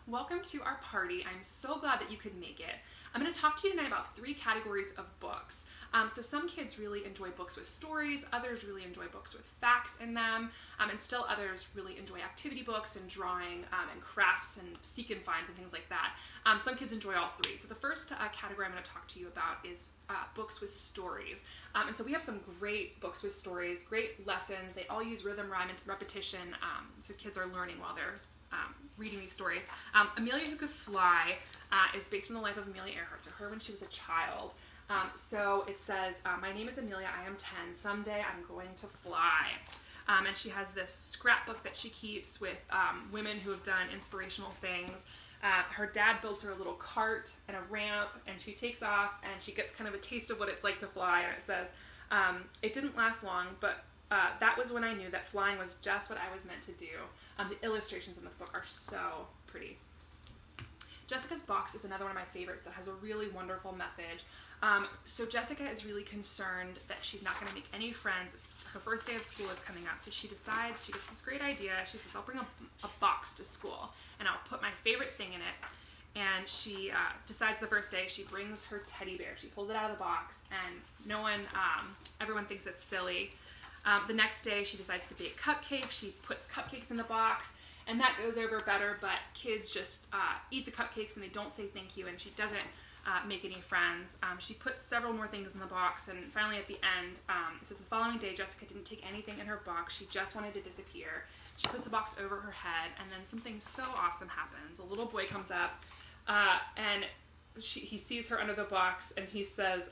Welcome to our party. I'm so glad that you could make it. I'm going to talk to you tonight about 3 categories of books. So some kids really enjoy books with stories, others really enjoy books with facts in them, and still others really enjoy activity books and drawing and crafts and seek and finds and things like that. Some kids enjoy all 3. So the first category I'm going to talk to you about is books with stories. And so we have some great books with stories, great lessons. They all use rhythm, rhyme, and repetition, so kids are learning while they're reading these stories. Amelia Who Could Fly is based on the life of Amelia Earhart, so her when she was a child. So it says, my name is Amelia, I am 10, someday I'm going to fly. And she has this scrapbook that she keeps with women who have done inspirational things. Her dad built her a little cart and a ramp, and she takes off and she gets kind of a taste of what it's like to fly, and it says, it didn't last long, but that was when I knew that flying was just what I was meant to do. The illustrations in this book are so pretty. Jessica's Box is another one of my favorites that has a really wonderful message. So Jessica is really concerned that she's not going to make any friends. Her first day of school is coming up, so she decides, she gets this great idea. She says, I'll bring a box to school, and I'll put my favorite thing in it. And she decides the first day she brings her teddy bear. She pulls it out of the box, and everyone thinks it's silly. The next day she decides to bake cupcakes. She puts cupcakes in the box, and that goes over better, but kids just eat the cupcakes and they don't say thank you, and she doesn't make any friends. She puts several more things in the box, and finally at the end, it says the following day Jessica didn't take anything in her box. She just wanted to disappear. She puts the box over her head, and then something so awesome happens. A little boy comes up, and he sees her under the box, and he says,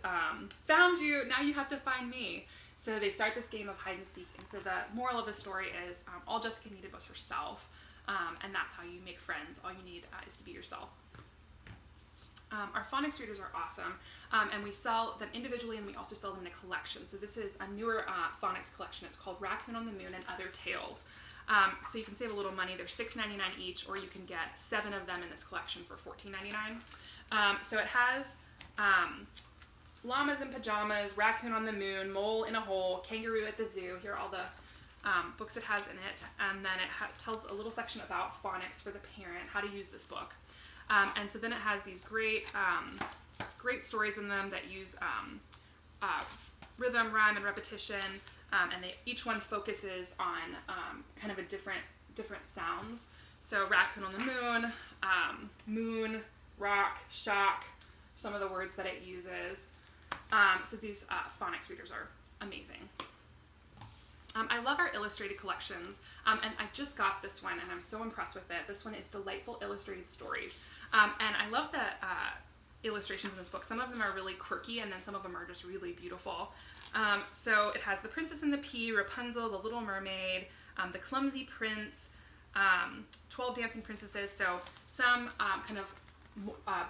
found you, now you have to find me. So they start this game of hide and seek, and so the moral of the story is all Jessica needed was herself, and that's how you make friends. All you need is to be yourself. Our Phonics Readers are awesome, and we sell them individually, and we also sell them in a collection. So this is a newer Phonics collection. It's called Raccoon on the Moon and Other Tales. So you can save a little money. They're $6.99 each, or you can get 7 of them in this collection for $14.99. So it has llamas in pajamas, raccoon on the moon, mole in a hole, kangaroo at the zoo. Here are all the books it has in it. And then it tells a little section about phonics for the parent, how to use this book. And so then it has these great stories in them that use rhythm, rhyme, and repetition. And each one focuses on kind of a different sounds. So raccoon on the moon, moon, rock, shock, some of the words that it uses. So these Phonics Readers are amazing. I love our illustrated collections, and I just got this one, and I'm so impressed with it. This one is Delightful Illustrated Stories, and I love the illustrations in this book. Some of them are really quirky, and then some of them are just really beautiful. So it has The Princess and the Pea, Rapunzel, The Little Mermaid, The Clumsy Prince, 12 Dancing Princesses, so some kind of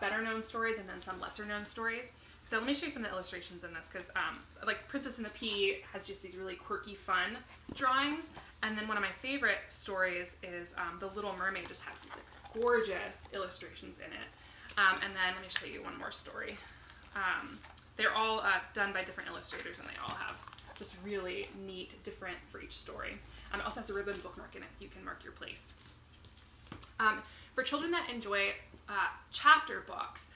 better known stories and then some lesser known stories. So let me show you some of the illustrations in this, because like Princess and the Pea has just these really quirky, fun drawings, and then one of my favorite stories is The Little Mermaid just has these like, gorgeous illustrations in it. And then let me show you one more story. They're all done by different illustrators, and they all have just really neat, different for each story. It also has a ribbon bookmark in it, so you can mark your place. For children that enjoy chapter books,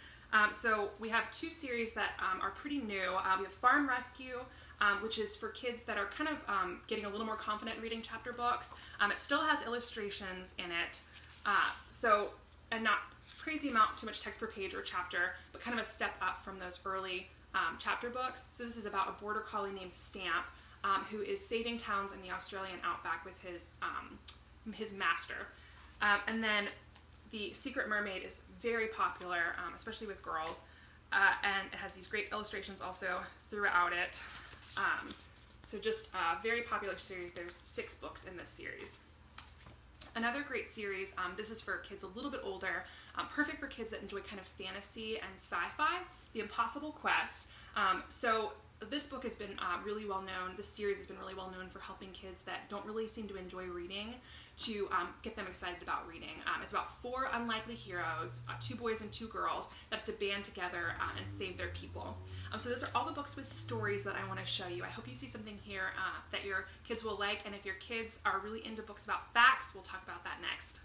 so we have 2 series that are pretty new. We have Farm Rescue, which is for kids that are kind of getting a little more confident reading chapter books. It still has illustrations in it, and not crazy amount, too much text per page or chapter, but kind of a step up from those early chapter books. So this is about a border collie named Stamp, who is saving towns in the Australian outback with his master. And then The Secret Mermaid is very popular, especially with girls, and it has these great illustrations also throughout it. So just a very popular series. There's 6 books in this series. Another great series, this is for kids a little bit older, perfect for kids that enjoy kind of fantasy and sci-fi, The Impossible Quest. So this book has been really well known. This series has been really well known for helping kids that don't really seem to enjoy reading to get them excited about reading. It's about 4 unlikely heroes, 2 boys and 2 girls, that have to band together and save their people. So those are all the books with stories that I want to show you. I hope you see something here that your kids will like, and if your kids are really into books about facts, we'll talk about that next.